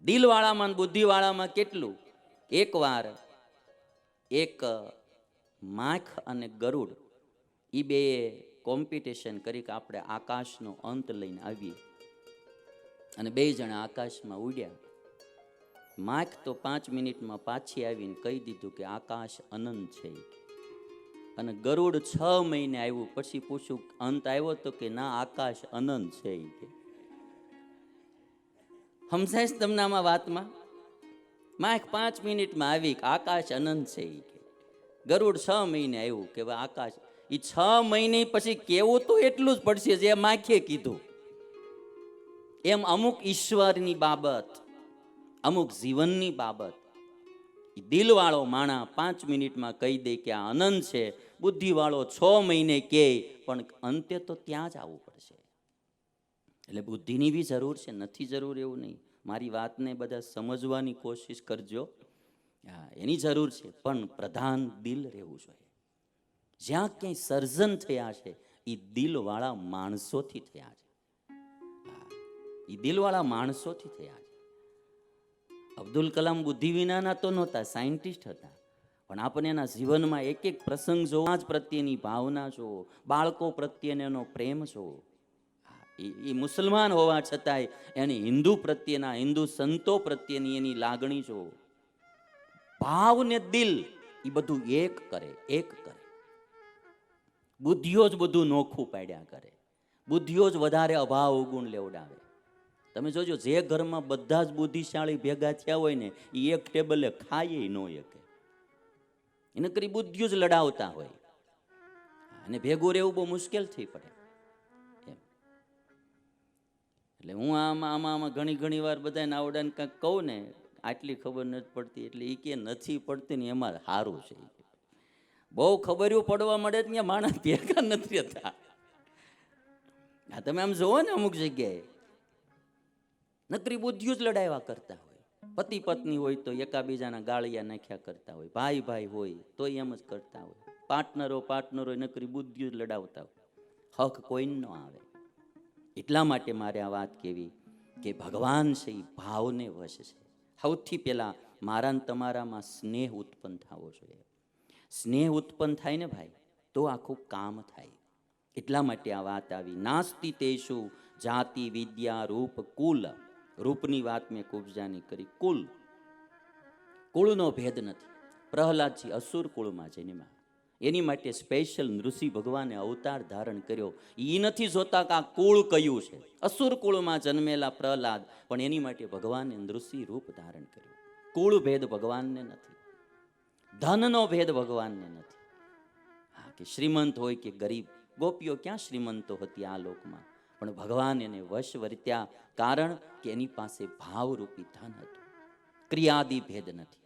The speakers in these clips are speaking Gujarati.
દિલવાળામાં બુદ્ધિવાળામાં કેટલું? એકવાર એક માખ અને ગરુડ એ બે કોમ્પિટિશન કરી કે આપણે આકાશનો અંત લઈને આવીએ, અને બે જણા આકાશમાં ઉડ્યા. માખ તો 5 મિનિટમાં પાછી આવીને કહી દીધું કે આકાશ અનંત છે. અને ગરુડ 6 મહિને આવ્યું, પછી પૂછ્યું અંત આવ્યો તો કે ના, આકાશ અનંત છે. સમજાય તમને આમાં વાતમાં? માખ 5 મિનિટમાં આવી કે આકાશ અનંત છે. ગરુડ 6 મહિને આવ્યું કે આકાશ, એ 6 મહિને પછી કેવું તો એટલું જ પડશે જે માખે કીધું. એમ અમુક ઈશ્વરની બાબત, અમુક જીવનની બાબત દિલવાળો માણા 5 મિનિટમાં કહી દે કે આ અનંત છે. બુદ્ધિવાળો 6 મહિને કહે, પણ અંતે તો ત્યાં જ આવવું પડશે. એટલે બુદ્ધિની બી જરૂર છે, નથી જરૂર એવું નહીં. મારી વાતને બધા સમજવાની કોશિશ કરજો. એની જરૂર છે, પણ પ્રધાન દિલ રહેવું જોઈએ. જ્યાં ક્યાંય સર્જન થયા છે એ દિલવાળા માણસોથી થયા છે. એ દિલવાળા માણસોથી થયા છે. અબ્દુલ કલામ બુદ્ધિ વિનાના તો નહોતા, સાયન્ટિસ્ટ હતા. પણ આપણે એના જીવનમાં એક એક પ્રસંગ જોવો, સમાજ પ્રત્યેની ભાવના જોવો, બાળકો પ્રત્યેનો પ્રેમ જોવો. એ મુસલમાન હોવા છતાંય એની હિન્દુ પ્રત્યેના, હિન્દુ સંતો પ્રત્યેની એની લાગણી જોવો. ભાવ ને દિલ એ બધું એક કરે, એક કરે. બુદ્ધિઓ જ બધું નોખું પાડ્યા કરે, બુદ્ધિઓ જ વધારે અભાવ ગુણ લેવડાવે. તમે જોજો, જે ઘરમાં બધા જ બુદ્ધિશાળી ભેગા થયા હોય ને, એ એક ટેબલે ખાય ન શકે. એને કરી બુદ્ધિઓ જ લડાવતા હોય, અને ભેગું રહેવું બહુ મુશ્કેલ થઈ પડે. એટલે હું આમાં ઘણી વાર બધાને આવડાને કાંઈક કહું ને, આટલી ખબર નથી પડતી, એટલે એ કે નથી પડતી ને એમાં સારું છે. બહુ ખબર્યું પડવા મળે ત્યાં માણસ ભેગા નથી રહેતા. આ તમે આમ જોવો ને, અમુક જગ્યાએ નકરી બુદ્ધિઓ જ લડાવ્યા કરતા હોય. પતિ પત્ની હોય તો એકાબીજાના ગાળિયા નાખ્યા કરતા હોય, ભાઈ ભાઈ હોય તો એમ જ કરતા હોય, પાર્ટનરો નકરી બુદ્ધિઓ જ લડાવતા હોય. હક કોઈ ન આવે. એટલા માટે મારે આ વાત કહેવી કે ભગવાન છે એ ભાવને વશ છે. સૌથી પહેલા મારા ને તમારામાં સ્નેહ ઉત્પન્ન થવો જોઈએ. સ્નેહ ઉત્પન્ન થાય ને ભાઈ, તો આખું કામ થાય. એટલા માટે આ વાત આવી. નાસ્તિ તેષુ જાતિ વિદ્યા રૂપ કુલ. રૂપની વાત મેં કુબજાની કરી. કુળનો ભેદ નથી. પ્રહલાદજી અસુર કુળમાં જન્મ્યા, એની માટે સ્પેશિયલ નૃસિંહ ભગવાને અવતાર ધારણ કર્યો. એ નથી જોતા કે આ કુળ કયું છે. અસુર કુળમાં જન્મેલા પ્રહલાદ, પણ એની માટે ભગવાને નૃસિંહ રૂપ ધારણ કર્યું. કુળ ભેદ ભગવાનને નથી, ધનનો ભેદ ભગવાનને નથી. હા, કે શ્રીમંત હોય કે ગરીબ, ગોપીઓ ક્યાં શ્રીમંતો હતી આ લોકમાં, પણ ભગવાન એને વશ વર્ત્યા, કારણ કે એની પાસે ભાવરૂપી ધન હતું. ક્રિયાદિ ભેદ નથી.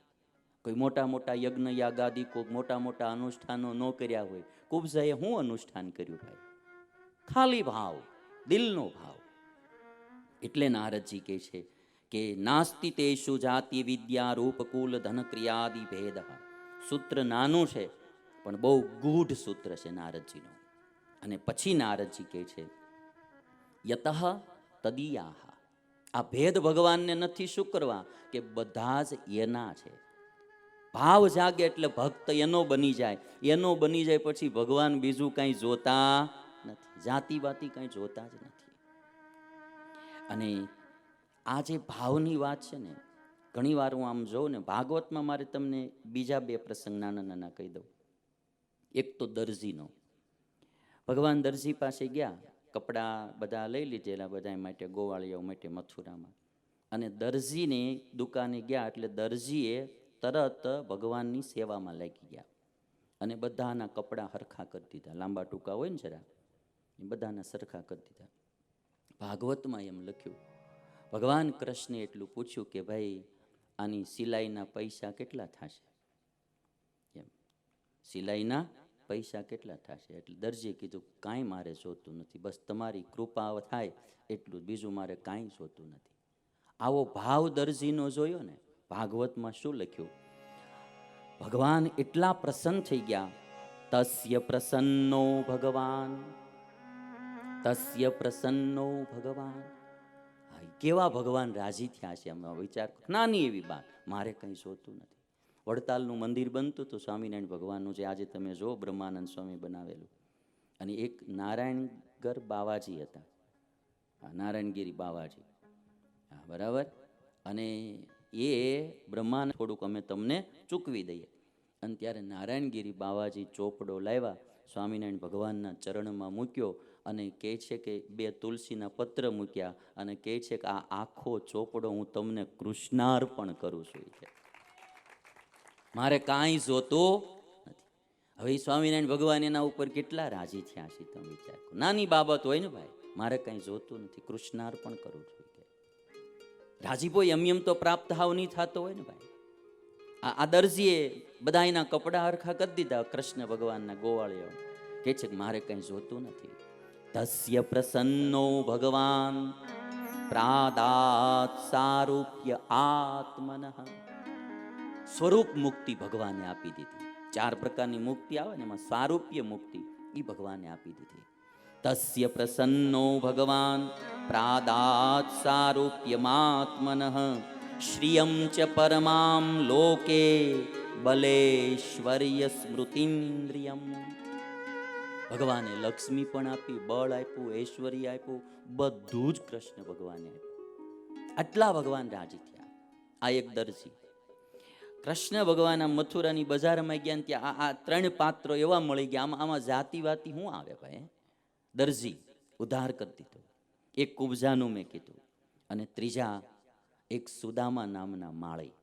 કોઈ મોટા મોટા યજ્ઞ યાગાદિ, કોઈ મોટા મોટા અનુષ્ઠાનો ન કર્યા હોય. કુબજાએ હું અનુષ્ઠાન કર્યું ભાઈ? ખાલી ભાવ, દિલનો ભાવ. એટલે નારદજી કહે છે કે નાસ્તિ તેષુ જાતિ વિદ્યા રૂપ કુલ ધન ક્રિયાદિ ભેદ. સૂત્ર નાનું છે પણ બહુ ગૂઢ સૂત્ર છે નારદજીનું. અને પછી નારદજી કહે છે યતઃ તદીયાહ. આ ભેદ ભગવાનને નથી શું કરવા? કે બધા જ એના છે. ભાવ જાગે એટલે ભક્ત એનો બની જાય. એનો બની જાય પછી ભગવાન બીજું કાંઈ જોતા નથી, જાતિ બાતિ કાંઈ જોતા જ નથી. અને આ જે ભાવની વાત છે ને, ઘણી વાર હું આમ જોઉં ને, ભાગવતમાં મારે તમને બીજા 2 પ્રસંગ નાના નાના કહી દઉં. એક તો દરજીનો. ભગવાન દરજી પાસે ગયા, કપડાં બધા લઈ લીધેલા બધા માટે, ગોવાળિયાઓ માટે મથુરામાં. અને દરજીની દુકાને ગયા એટલે દરજીએ તરત ભગવાનની સેવામાં લાગી ગયા અને બધાના કપડાં હરખા કરી દીધા. લાંબા ટૂંકા હોય ને જરા, એ બધાના સરખા કરી દીધા. ભાગવતમાં એમ લખ્યું, ભગવાન કૃષ્ણે એટલું પૂછ્યું કે ભાઈ આની સિલાઈના પૈસા કેટલા થશે? એમ, સિલાઈના પૈસા કેટલા થશે? એટલે દરજીએ કીધું કાંઈ મારે જોતું નથી, બસ તમારી કૃપા થાય એટલું, બીજું મારે કાંઈ જોતું નથી. આવો ભાવ દરજીનો જોયો ને. ભાગવતમાં શું લખ્યું? ભગવાન એટલા પ્રસન્ન થઈ ગયા, તસ્ય પ્રસન્નો ભગવાન, તસ્ય પ્રસન્નો ભગવાન. ભાઈ કેવા ભગવાન રાજી થયા છે એમાં વિચાર કરો. નાની એવી વાત, મારે કંઈ જોતું નથી. વડતાલનું મંદિર બનતું હતું સ્વામિનારાયણ ભગવાનનું, જે આજે તમે જો બ્રહ્માનંદ સ્વામી બનાવેલું. અને એક નારાયણગર બાવાજી હતા, નારાયણગીરી બાવાજી, હા બરાબર. અને એ બ્રહ્માનંદ થોડુંક અમે તમને ચૂકવી દઈએ. અને ત્યારે નારાયણગીરી બાવાજી ચોપડો લાવ્યા, સ્વામિનારાયણ ભગવાનના ચરણમાં મૂક્યો અને કહે છે કે 2 તુલસીના પત્ર મૂક્યા અને કહે છે કે આ આખો ચોપડો હું તમને કૃષ્ણાર્પણ કરું છું. છે મારે કાંઈ જોતું નથી. હવે સ્વામિનારાયણ ભગવાન એના ઉપર કેટલા રાજી થયા છે તમે વિચાર કરો. નાની બાબત હોય ને ભાઈ, મારે કંઈ જોતું નથી, કૃષ્ણાર્પણ કરું છું. રાજીપો એમ તો પ્રાપ્ત હાવ નહીં થતો હોય ને ભાઈ. આ દરજીએ બધા એના કપડા હરખા કરી દીધા કૃષ્ણ ભગવાનના ગોવાળીઓ, કે છે કે મારે કંઈ જોતું નથી. તસ્ય પ્રસન્નો ભગવાન પ્રાદાત સારૂપ્ય આત્મનઃ. સ્વરૂપ મુક્તિ ભગવાને આપી દીધી. 4 પ્રકારની મુક્તિ આવે ને, એમાં સારૂપ્ય મુક્તિ એ ભગવાને આપી દીધી. તસ્ય પ્રસન્નો ભગવાન પ્રાદાત સારૂપ્યમાત્મનઃ શ્રિયં ચ પરમાં લોકે બલેશ્વર્ય સ્મૃતિન્દ્રિયમ. ભગવાને લક્ષ્મી પણ આપી, બળ આપ્યું, ઐશ્વર્ય આપ્યું, બધું જ કૃષ્ણ ભગવાને આપ્યું. આટલા ભગવાન રાજી થયા. આ એક દરજી કૃષ્ણ ભગવાન મથુરાની બજારમાં ગયા, ત્યાં આ 3 પાત્રો એવા મળી ગયા. આમાં જાતિ વાતી શું આવે ભાઈ? દરજી ઉદ્ધાર કરી દીધો. એક કુબજાનું મેં કીધું, અને ત્રીજા એક સુદામા નામના માળી.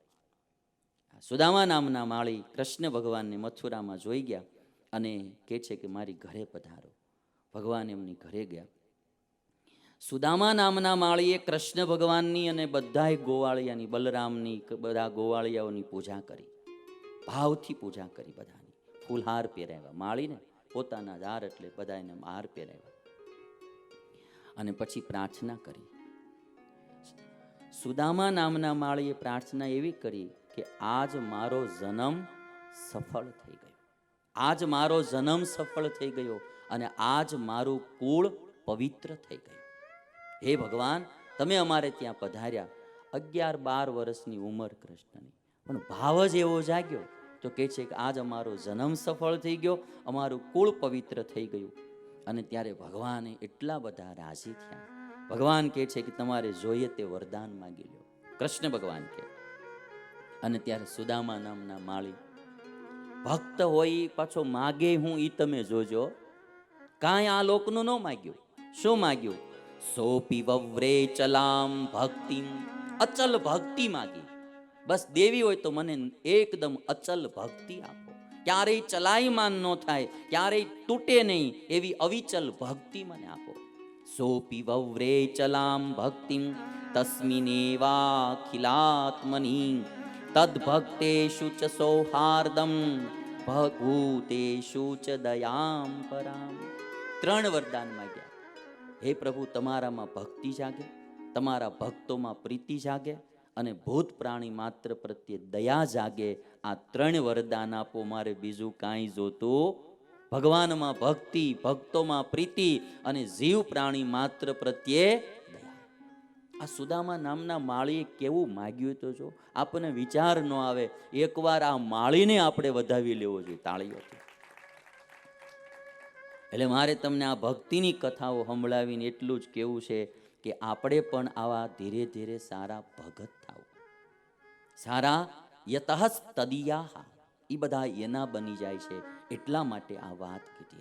સુદામા નામના માળી કૃષ્ણ ભગવાનને મથુરામાં જોઈ ગયા અને કહે છે કે મારી ઘરે પધારો. ભગવાન એમની ઘરે ગયા. સુદામા નામના માળીએ કૃષ્ણ ભગવાનની અને બધાય ગોવાળિયાની, બલરામની, બધા ગોવાળિયાઓની પૂજા કરી, ભાવથી પૂજા કરી. બધાની ફૂલહાર પહેરાવ્યા. માળીને પોતાના હાર એટલે બધાને હાર પહેરાવ્યા અને પછી પ્રાર્થના કરી. સુદામા નામના માળીએ પ્રાર્થના એવી કરી કે આજ મારો જન્મ સફળ થઈ ગયો, આજ મારો જન્મ સફળ થઈ ગયો અને આજ મારું કુળ પવિત્ર થઈ ગયું. હે ભગવાન, તમે અમારે ત્યાં પધાર્યા. 11-12 વર્ષની ઉંમર કૃષ્ણની, પણ ભાવ જ એવો જાગ્યો તો કહે છે કે આજ અમારો જન્મ સફળ થઈ ગયો, અમારું કુળ પવિત્ર થઈ ગયું. અને ત્યારે ભગવાને એટલા બધા રાજી થયા. ભગવાન કહે છે કે તમારે જોઈએ તે વરદાન માંગી લો, કૃષ્ણ ભગવાન કહે. અને ત્યારે સુદામા નામના માળી ભક્ત હોય પાછો માગે હું ઈ તમે જોજો. કાંઈ આ લોકનું ન માગ્યું. શું માગ્યું? સોપી વવ્રે ચલામ ભક્તિમ, અચલ ભક્તિ માગી. બસ દેવી હોય તો મને એકદમ અચલ ભક્તિ આપો, ક્યારેય ચલાયમાન ન થાય, ક્યારેય તૂટે નહીં એવી અવિચલ ભક્તિ મને આપો. સોપી વવ્રે ચલામ ભક્તિમ તસ્મિનેવાખિલાત્મની તદ્ભક્તેષુ ચ સૌહાર્દમ ભૂતેષુ ચ દયામ પરામ. 3 વરદાન માંગ્યા. હે પ્રભુ, તમારામાં ભક્તિ જાગે, તમારા ભક્તોમાં પ્રીતિ જાગે અને ભૂત પ્રાણી માત્ર પ્રત્યે દયા જાગે. આ 3 વરદાન આપો, મારે બીજું કાંઈ જોતું. ભગવાનમાં ભક્તિ, ભક્તોમાં પ્રીતિ અને જીવ પ્રાણી માત્ર પ્રત્યે દયા. આ સુદામા નામના માળીએ કેવું માગ્યું તો જો, આપણને વિચાર ન આવે. એકવાર આ માળીને આપણે વધાવી લેવો જોઈએ તાળીઓથી. એટલે મારે તમને આ ભક્તિની કથાઓ સંભળાવીને એટલું જ કહેવું છે કે આપણે પણ આવા ધીરે ધીરે સારા ભગત થાવ. સારા યતઃ તદીયા, એ બધા એના બની જાય છે. એટલા માટે આ વાત કીધી.